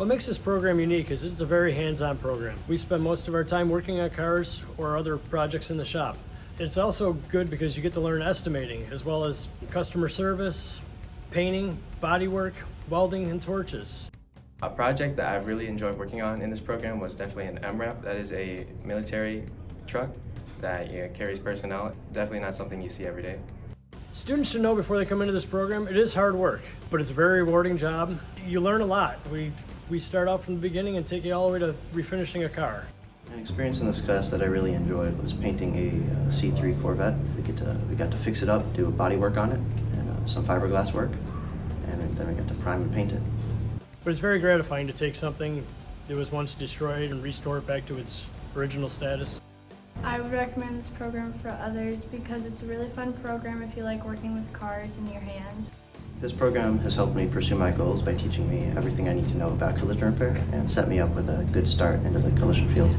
What makes this program unique is it's a very hands-on program. We spend most of our time working on cars or other projects in the shop. It's also good because you get to learn estimating as well as customer service, painting, bodywork, welding, and torches. A project that I've really enjoyed working on in this program was definitely an MRAP. That is a military truck that carries personnel. Definitely not something you see every day. Students should know before they come into this program, it is hard work, but it's a very rewarding job. You learn a lot. We start out from the beginning and take you all the way to refinishing a car. An experience in this class that I really enjoyed was painting a C3 Corvette. We got to fix it up, do body work on it, and some fiberglass work, and then we got to prime and paint it. But it's very gratifying to take something that was once destroyed and restore it back to its original status. I would recommend this program for others because it's a really fun program if you like working with cars in your hands. This program has helped me pursue my goals by teaching me everything I need to know about collision repair and set me up with a good start into the collision field.